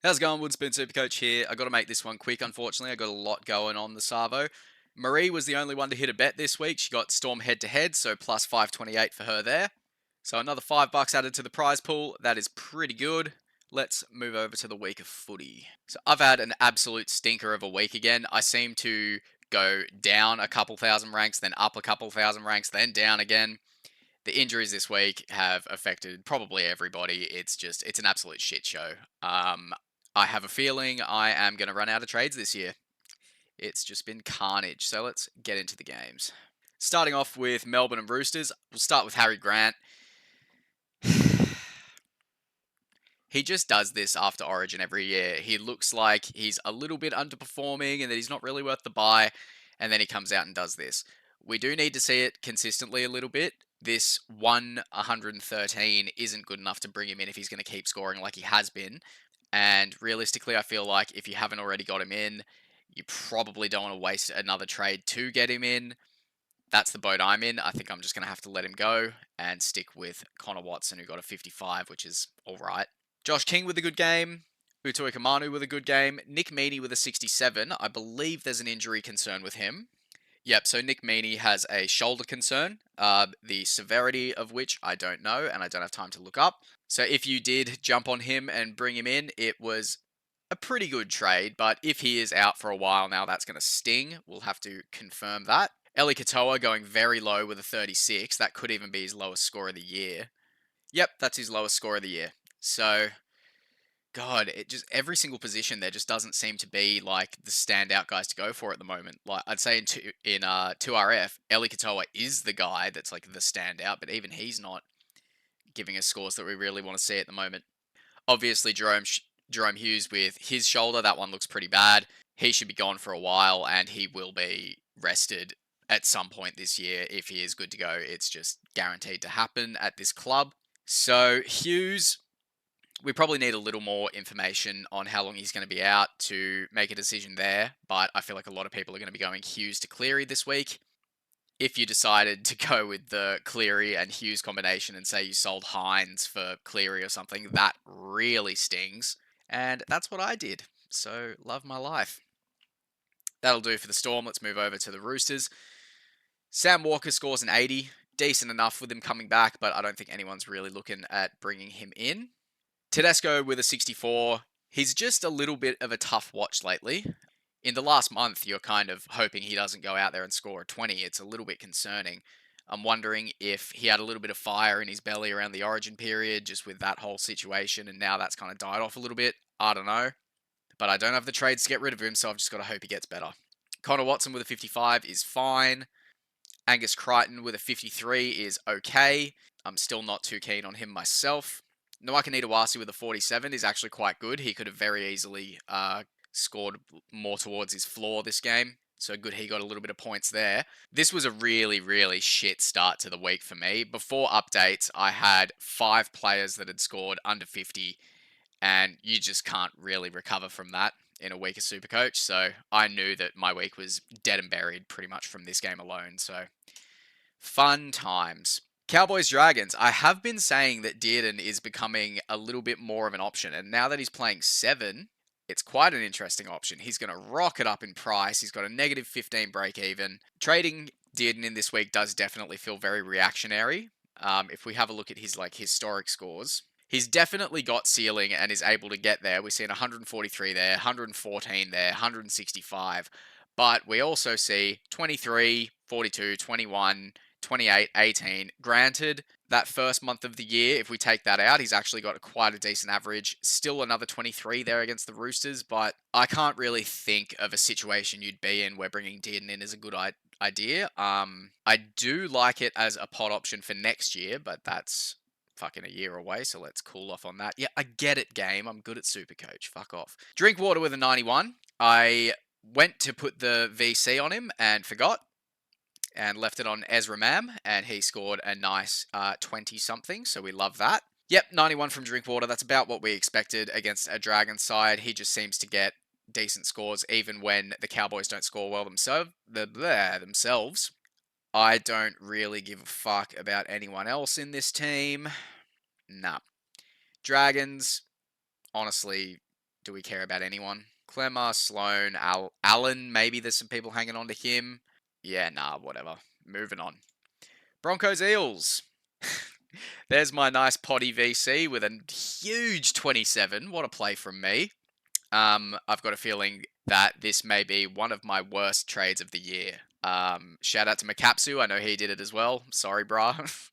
How's it going? Brisbane Supercoach here. I got to make this one quick, unfortunately. I got a lot going on the Savo. Marie was the only one to hit a bet this week. She got Storm head to head, so plus 528 for her there. So another $5 added to the prize pool. That is pretty good. Let's move over to the week of footy. So I've had an absolute stinker of a week again. I seem to go down a couple thousand ranks, then up a couple thousand ranks, then down again. The injuries this week have affected probably everybody. It's an absolute shit show. I have a feeling I am going to run out of trades this year. It's just been carnage. So let's get into the games. Starting off with Melbourne and Roosters, we'll start with Harry Grant. He just does this after Origin every year. He looks like he's a little bit underperforming and that he's not really worth the buy, and then he comes out and does this. We do need to see it consistently a little bit. This 113 isn't good enough to bring him in if he's going to keep scoring like he has been. And realistically, I feel like if you haven't already got him in, you probably don't want to waste another trade to get him in. That's the boat I'm in. I think I'm just going to have to let him go and stick with Connor Watson, who got a 55, which is all right. Josh King with a good game. Utoi Kamanu with a good game. Nick Meaney with a 67. I believe there's an injury concern with him. Yep, so Nick Meaney has a shoulder concern, the severity of which I don't know, and I don't have time to look up. So if you did jump on him and bring him in, it was a pretty good trade, but if he is out for a while now, that's going to sting. We'll have to confirm that. Eli Katoa going very low with a 36. That could even be his lowest score of the year. Yep, that's his lowest score of the year. So, God, it just every single position there just doesn't seem to be like the standout guys to go for at the moment. Like I'd say in 2RF, Eli Katoa is the guy that's like the standout, but even he's not giving us scores that we really want to see at the moment. Obviously, Jerome Hughes with his shoulder, that one looks pretty bad. He should be gone for a while, and he will be rested at some point this year if he is good to go. It's just guaranteed to happen at this club. So Hughes, we probably need a little more information on how long he's going to be out to make a decision there, but I feel like a lot of people are going to be going Hughes to Cleary this week. If you decided to go with the Cleary and Hughes combination and say you sold Hines for Cleary or something, that really stings. And that's what I did. So, love my life. That'll do for the Storm. Let's move over to the Roosters. Sam Walker scores an 80. Decent enough with him coming back, but I don't think anyone's really looking at bringing him in. Tedesco with a 64. He's just a little bit of a tough watch lately. In the last month, you're kind of hoping he doesn't go out there and score a 20. It's a little bit concerning. I'm wondering if he had a little bit of fire in his belly around the Origin period, just with that whole situation, and now that's kind of died off a little bit. I don't know. But I don't have the trades to get rid of him, so I've just got to hope he gets better. Connor Watson with a 55 is fine. Angus Crichton with a 53 is okay. I'm still not too keen on him myself. Nawaka Nitawasi with a 47 is actually quite good. He could have very easily scored more towards his floor this game. So good he got a little bit of points there. This was a really, really shit start to the week for me. Before updates, I had 5 players that had scored under 50, and you just can't really recover from that in a week of Supercoach. So I knew that my week was dead and buried pretty much from this game alone. So fun times. Cowboys Dragons. I have been saying that Dearden is becoming a little bit more of an option, and now that he's playing 7, it's quite an interesting option. He's going to rocket up in price. He's got a negative 15 break even. Trading Dearden in this week does definitely feel very reactionary. If we have a look at his historic scores, he's definitely got ceiling and is able to get there. We've seen 143 there, 114 there, 165. But we also see 23, 42, 21, 28, 18. Granted, that first month of the year, if we take that out, he's actually got quite a decent average. Still another 23 there against the Roosters, but I can't really think of a situation you'd be in where bringing Dearden in is a good idea. I do like it as a pot option for next year, but that's fucking a year away, so let's cool off on that. Yeah, I get it, game. I'm good at Supercoach. Fuck off. Drinkwater with a 91. I went to put the VC on him and forgot, and left it on Ezra Mam, and he scored a nice 20-something, so we love that. Yep, 91 from Drinkwater. That's about what we expected against a Dragon side. He just seems to get decent scores, even when the Cowboys don't score well themselves. I don't really give a fuck about anyone else in this team. Nah. Dragons, honestly, Do we care about anyone? Clemmer, Sloan, Allen, maybe there's some people hanging on to him. Yeah, nah, whatever. Moving on. Broncos Eels. There's my nice potty VC with a huge 27. What a play from me. I've got a feeling that this may be one of my worst trades of the year. Shout out to Makapsu. I know he did it as well. Sorry, brah.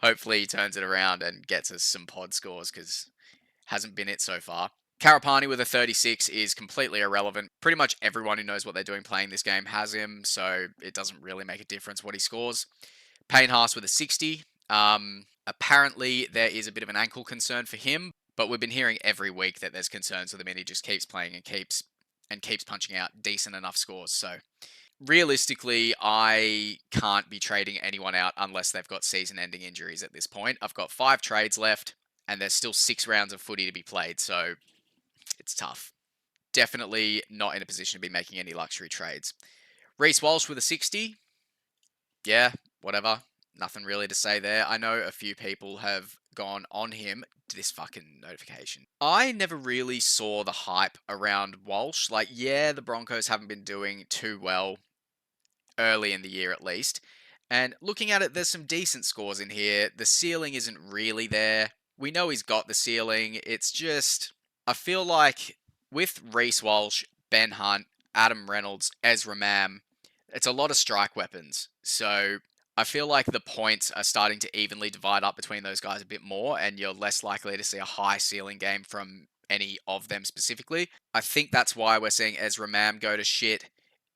Hopefully he turns it around and gets us some pod scores because hasn't been it so far. Karapani with a 36 is completely irrelevant. Pretty much everyone who knows what they're doing playing this game has him, so it doesn't really make a difference what he scores. Payne Haas with a 60. Apparently there is a bit of an ankle concern for him, but we've been hearing every week that there's concerns with him and he just keeps playing and keeps punching out decent enough scores. So realistically, I can't be trading anyone out unless they've got season-ending injuries at this point. I've got 5 trades left, and there's still 6 rounds of footy to be played, so it's tough. Definitely not in a position to be making any luxury trades. Reece Walsh with a 60. Yeah, whatever. Nothing really to say there. I know a few people have gone on him. This fucking notification. I never really saw the hype around Walsh. Like, yeah, the Broncos haven't been doing too well early in the year at least. And looking at it, there's some decent scores in here. The ceiling isn't really there. We know he's got the ceiling. It's just, I feel like with Reece Walsh, Ben Hunt, Adam Reynolds, Ezra Mam, it's a lot of strike weapons. So I feel like the points are starting to evenly divide up between those guys a bit more, and you're less likely to see a high ceiling game from any of them specifically. I think that's why we're seeing Ezra Mam go to shit.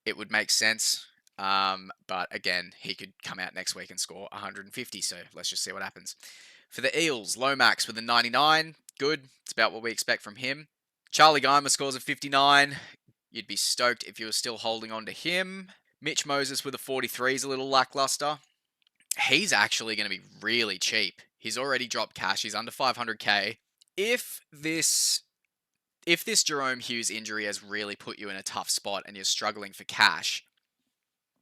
It would make sense. But again, he could come out next week and score 150, so let's just see what happens. For the Eels, Lomax with a 99. Good. It's about what we expect from him. Charlie Geimer scores a 59. You'd be stoked if you were still holding on to him. Mitch Moses with a 43 is a little lackluster. He's actually going to be really cheap. He's already dropped cash. He's under 500k. If this Jerome Hughes injury has really put you in a tough spot and you're struggling for cash,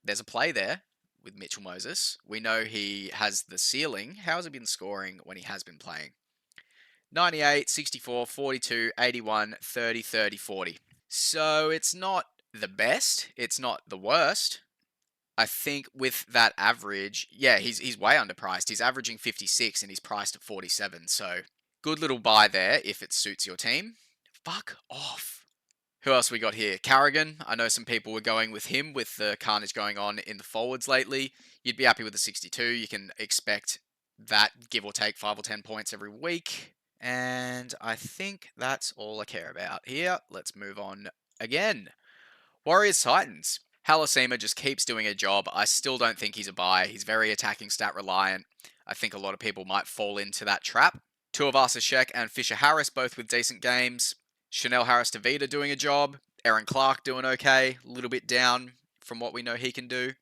there's a play there with Mitchell Moses. We know he has the ceiling. How has he been scoring when he has been playing? 98, 64, 42, 81, 30, 30, 40. So it's not the best. It's not the worst. I think with that average, yeah, he's way underpriced. He's averaging 56 and he's priced at 47. So good little buy there if it suits your team. Fuck off. Who else we got here? Carrigan. I know some people were going with him with the carnage going on in the forwards lately. You'd be happy with the 62. You can expect that give or take 5 or 10 points every week. And I think that's all I care about here. Let's move on again. Warriors Titans. Halasima just keeps doing a job. I still don't think he's a buy. He's very attacking stat reliant. I think a lot of people might fall into that trap. Tuivasa-Sheck and Fisher Harris both with decent games. Chanel Harris-Tavita doing a job. Aaron Clark doing okay. A little bit down from what we know he can do.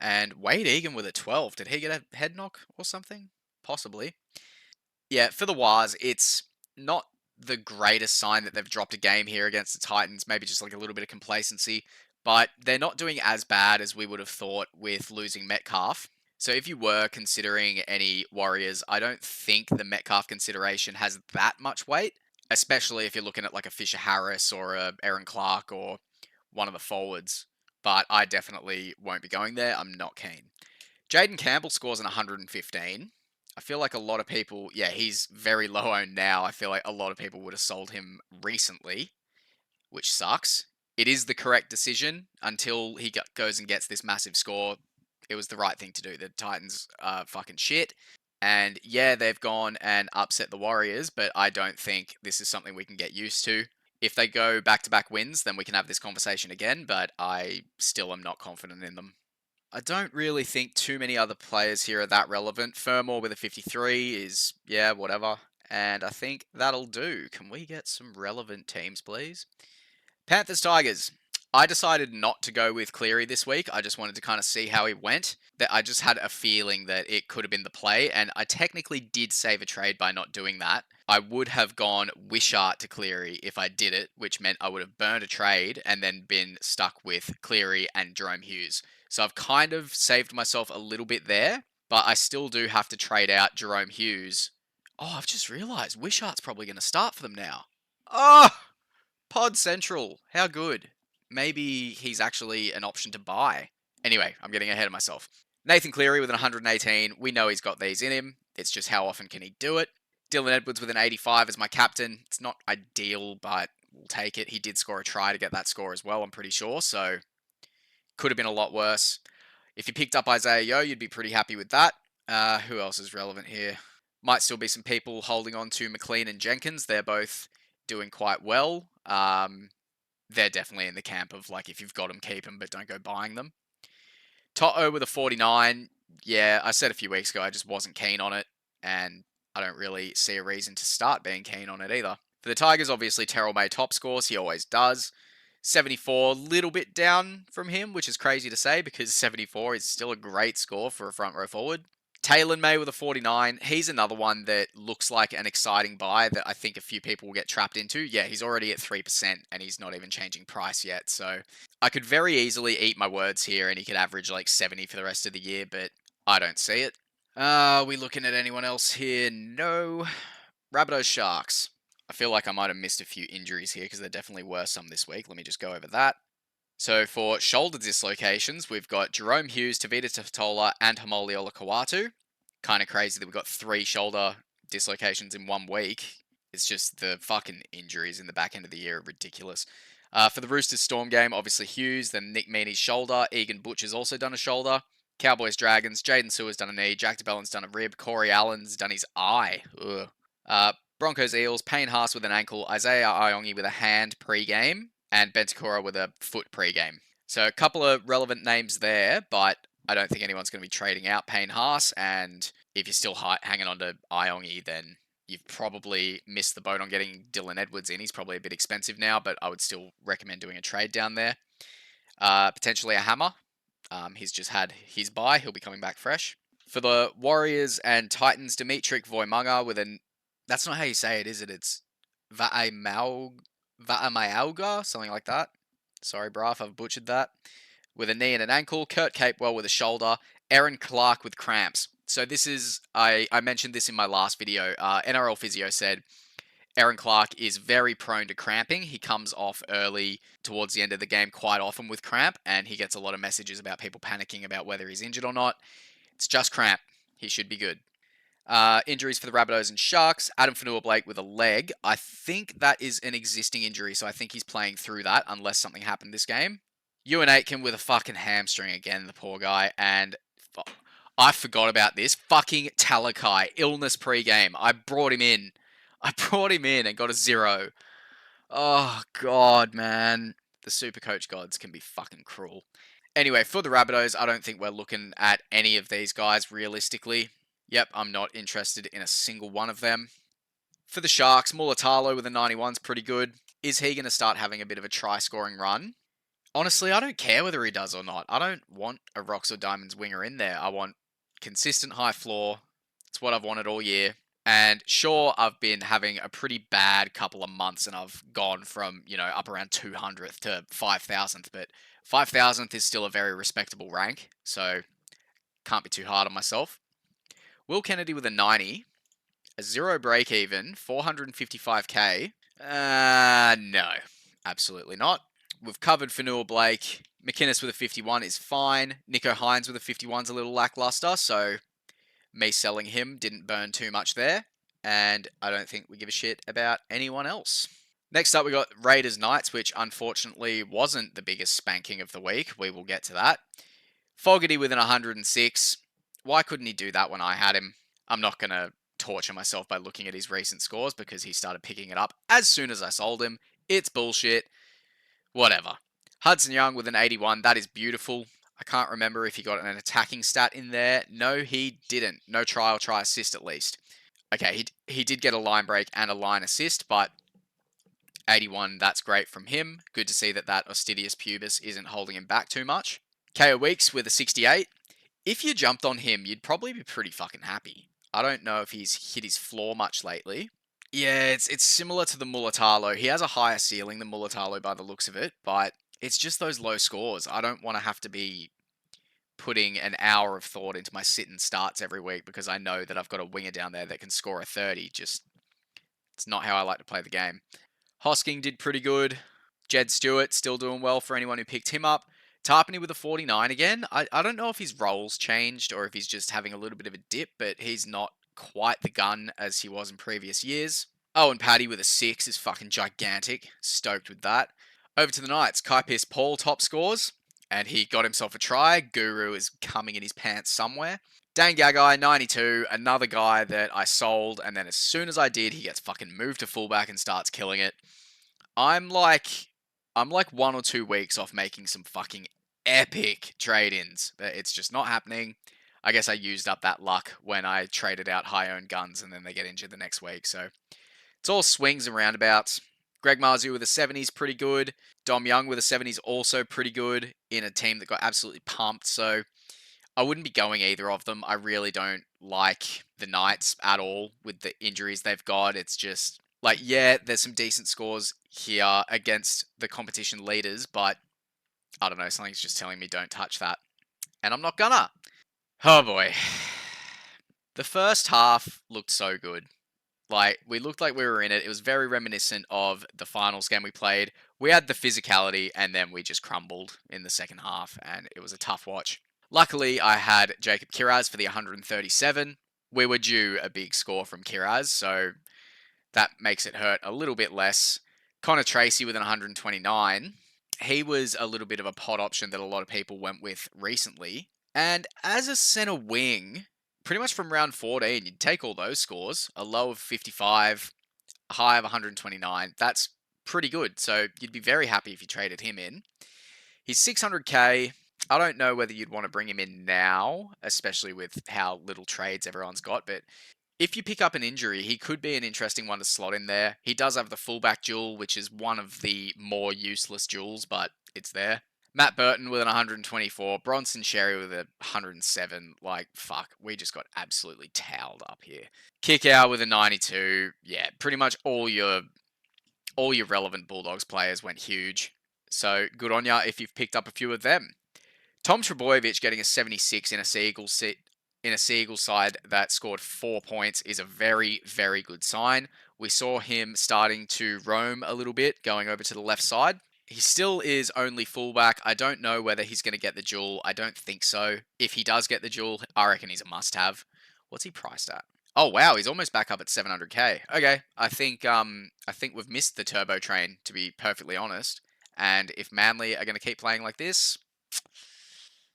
And Wade Egan with a 12. Did he get a head knock or something? Possibly. Yeah, for the Wars, it's not the greatest sign that they've dropped a game here against the Titans. Maybe just like a little bit of complacency. But they're not doing as bad as we would have thought with losing Metcalf. So if you were considering any Warriors, I don't think the Metcalf consideration has that much weight, especially if you're looking at like a Fisher Harris or a Aaron Clark or one of the forwards. But I definitely won't be going there. I'm not keen. Jaden Campbell scores an 115. I feel like a lot of people, yeah, he's very low owned now. I feel like a lot of people would have sold him recently, which sucks. It is the correct decision until he goes and gets this massive score. It was the right thing to do. The Titans are fucking shit. And yeah, they've gone and upset the Warriors, but I don't think this is something we can get used to. If they go back-to-back wins, then we can have this conversation again, but I still am not confident in them. I don't really think too many other players here are that relevant. Fermor with a 53 is, yeah, whatever. And I think that'll do. Can we get some relevant teams, please? Panthers Tigers. I decided not to go with Cleary this week. I just wanted to kind of see how he went. That I just had a feeling that it could have been the play, and I technically did save a trade by not doing that. I would have gone Wishart to Cleary if I did it, which meant I would have burned a trade and then been stuck with Cleary and Jerome Hughes. So I've kind of saved myself a little bit there, but I still do have to trade out Jerome Hughes. Oh, I've just realised Wishart's probably going to start for them now. Oh! Pod Central. How good. Maybe he's actually an option to buy. Anyway, I'm getting ahead of myself. Nathan Cleary with an 118. We know he's got these in him. It's just how often can he do it? Dylan Edwards with an 85 as my captain. It's not ideal, but we'll take it. He did score a try to get that score as well, I'm pretty sure. So could have been a lot worse. If you picked up Isaiah Yeo, you'd be pretty happy with that. Who else is relevant here? Might still be some people holding on to McLean and Jenkins. They're both doing quite well. They're definitely in the camp of like, if you've got them, keep them, but don't go buying them. Toto with a 49. Yeah, I said a few weeks ago I just wasn't keen on it, and I don't really see a reason to start being keen on it either. For the Tigers, obviously Terrell May top scores. He always does. 74, little bit down from him, which is crazy to say because 74 is still a great score for a front row forward. Taylor May with a 49. He's another one that looks like an exciting buy that I think a few people will get trapped into. Yeah, he's already at 3% and he's not even changing price yet. So I could very easily eat my words here and he could average like 70 for the rest of the year, but I don't see it. Are we looking at anyone else here? No. Rabbitohs Sharks. I feel like I might have missed a few injuries here because there definitely were some this week. Let me just go over that. So for shoulder dislocations, we've got Jerome Hughes, Tavita Tatola, and Hamoli Olakawatu. Kind of crazy that we've got 3 shoulder dislocations in 1 week. It's just the fucking injuries in the back end of the year are ridiculous. For the Roosters Storm game, obviously Hughes, then Nick Meaney's shoulder. Egan Butcher's also done a shoulder. Cowboys Dragons, Jaden Sewer's done a knee. Jack DeBellin's done a rib. Corey Allen's done his eye. Broncos Eels, Payne Haas with an ankle, Isaiah Iongi with a hand pre-game, and Bentakura with a foot pre-game. So a couple of relevant names there, but I don't think anyone's going to be trading out Payne Haas, and if you're still hanging on to Iongi, then you've probably missed the boat on getting Dylan Edwards in. He's probably a bit expensive now, but I would still recommend doing a trade down there. Potentially a hammer. He's just had his bye. He'll be coming back fresh. For the Warriors and Titans, Dimitri Voimunga with an... That's not how you say it, is it? It's Va'amauga, something like that. Sorry, bruh, if I've butchered that. With a knee and an ankle. Kurt Capewell with a shoulder. Aaron Clark with cramps. So this is... I mentioned this in my last video. NRL Physio said Aaron Clark is very prone to cramping. He comes off early towards the end of the game quite often with cramp, and he gets a lot of messages about people panicking about whether he's injured or not. It's just cramp. He should be good. Injuries for the Rabbitohs and Sharks. Adam Fanua-Blake with a leg. I think that is an existing injury, so I think he's playing through that unless something happened this game. Ewan Aitken with a fucking hamstring again, the poor guy. And I forgot about this. Fucking Talakai. Illness pre-game. I brought him in and got a 0. Oh, God, man. The Supercoach gods can be fucking cruel. Anyway, for the Rabbitohs, I don't think we're looking at any of these guys realistically. Yep, I'm not interested in a single one of them. For the Sharks, Mulatalo with a 91 is pretty good. Is he going to start having a bit of a try-scoring run? Honestly, I don't care whether he does or not. I don't want a Rocks or Diamonds winger in there. I want consistent high floor. It's what I've wanted all year. And sure, I've been having a pretty bad couple of months and I've gone from, up around 200th to 5,000th. But 5,000th is still a very respectable rank. So can't be too hard on myself. Will Kennedy with a 90, a 0 break even, 455k. No, absolutely not. We've covered Fanua-Blake. McInnes with a 51 is fine. Nico Hines with a 51 is a little lackluster, so me selling him didn't burn too much there. And I don't think we give a shit about anyone else. Next up, we got Raiders Knights, which unfortunately wasn't the biggest spanking of the week. We will get to that. Fogarty with an 106. Why couldn't he do that when I had him? I'm not going to torture myself by looking at his recent scores because he started picking it up as soon as I sold him. It's bullshit. Whatever. Hudson Young with an 81. That is beautiful. I can't remember if he got an attacking stat in there. No, he didn't. No try or try assist at least. Okay, he did get a line break and a line assist, but 81, that's great from him. Good to see that Ostidius Pubis isn't holding him back too much. KO Weeks with a 68. If you jumped on him, you'd probably be pretty fucking happy. I don't know if he's hit his floor much lately. Yeah, it's similar to the Mulatalo. He has a higher ceiling than Mulatalo by the looks of it, but it's just those low scores. I don't want to have to be putting an hour of thought into my sit and starts every week because I know that I've got a winger down there that can score a 30. It's not how I like to play the game. Hosking did pretty good. Jed Stewart still doing well for anyone who picked him up. Tarpany with a 49 again. I don't know if his role's changed or if he's just having a little bit of a dip, but he's not quite the gun as he was in previous years. Oh, and Paddy with a 6 is fucking gigantic. Stoked with that. Over to the Knights. Kai Pearce Paul top scores, and he got himself a try. Guru is coming in his pants somewhere. Dane Gagai, 92, another guy that I sold, and then as soon as I did, he gets fucking moved to fullback and starts killing it. I'm like 1 or 2 weeks off making some fucking epic trade-ins, but it's just not happening. I guess I used up that luck when I traded out high-owned guns and then they get injured the next week, so it's all swings and roundabouts. Greg Marzio with a 70 is pretty good. Dom Young with a 70 is also pretty good in a team that got absolutely pumped, so I wouldn't be going either of them. I really don't like the Knights at all with the injuries they've got. It's just like, yeah, there's some decent scores here against the competition leaders, but I don't know, something's just telling me don't touch that. And I'm not gonna. Oh boy. The first half looked so good. Like, we looked like we were in it. It was very reminiscent of the finals game we played. We had the physicality, and then we just crumbled in the second half, and it was a tough watch. Luckily, I had Jacob Kiraz for the 137. We were due a big score from Kiraz, so that makes it hurt a little bit less. Connor Tracy with an 129. He was a little bit of a pod option that a lot of people went with recently. And as a centre wing, pretty much from round 14, you'd take all those scores. A low of 55, a high of 129. That's pretty good. So you'd be very happy if you traded him in. He's 600k. I don't know whether you'd want to bring him in now, especially with how little trades everyone's got, but if you pick up an injury, he could be an interesting one to slot in there. He does have the fullback duel, which is one of the more useless duels, but it's there. Matt Burton with an 124. Bronson Sherry with a 107. Like, fuck, we just got absolutely towelled up here. Kick out with a 92. Yeah, pretty much all your relevant Bulldogs players went huge. So good on ya if you've picked up a few of them. Tom Trebojevic getting a 76 in a Seagulls side that scored 4 points is a very, very good sign. We saw him starting to roam a little bit, going over to the left side. He still is only fullback. I don't know whether he's going to get the duel. I don't think so. If he does get the duel, I reckon he's a must-have. What's he priced at? Oh wow, he's almost back up at 700k. Okay, I think we've missed the turbo train, to be perfectly honest. And if Manly are going to keep playing like this,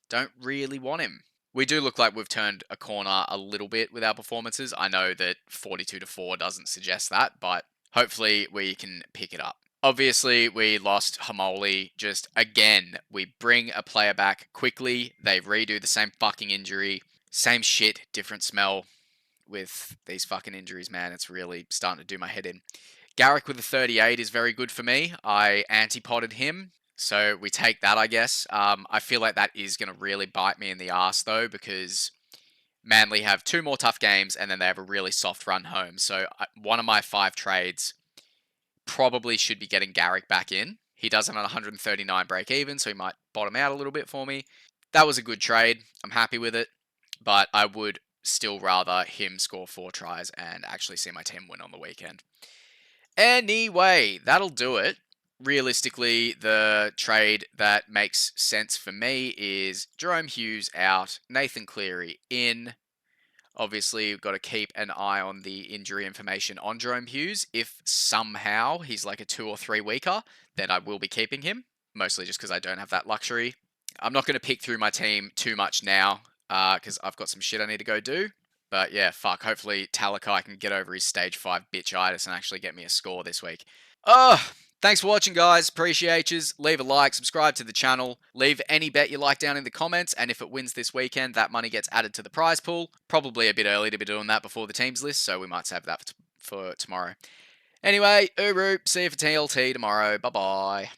don't really want him. We do look like we've turned a corner a little bit with our performances. I know that 42-4 doesn't suggest that, but hopefully we can pick it up. Obviously, we lost Hamoli just again. We bring a player back quickly. They redo the same fucking injury. Same shit, different smell with these fucking injuries, man. It's really starting to do my head in. Garrick with a 38 is very good for me. I anti-potted him. So we take that, I guess. I feel like that is going to really bite me in the ass, though, because Manly have 2 more tough games and then they have a really soft run home. So one of my 5 trades probably should be getting Garrick back in. He does have an 139 break even, so he might bottom out a little bit for me. That was a good trade. I'm happy with it, but I would still rather him score 4 tries and actually see my team win on the weekend. Anyway, that'll do it. Realistically, the trade that makes sense for me is Jerome Hughes out, Nathan Cleary in. Obviously, you've got to keep an eye on the injury information on Jerome Hughes. If somehow he's like a 2 or 3 weeker, then I will be keeping him, mostly just because I don't have that luxury. I'm not going to pick through my team too much now, because I've got some shit I need to go do. But yeah, fuck, hopefully Talakai can get over his stage 5 bitchitis and actually get me a score this week. Thanks for watching, guys. Appreciate yous. Leave a like, subscribe to the channel, leave any bet you like down in the comments, and if it wins this weekend, that money gets added to the prize pool. Probably a bit early to be doing that before the teams list, so we might save that for tomorrow. Anyway, Uru, see you for TLT tomorrow. Bye-bye.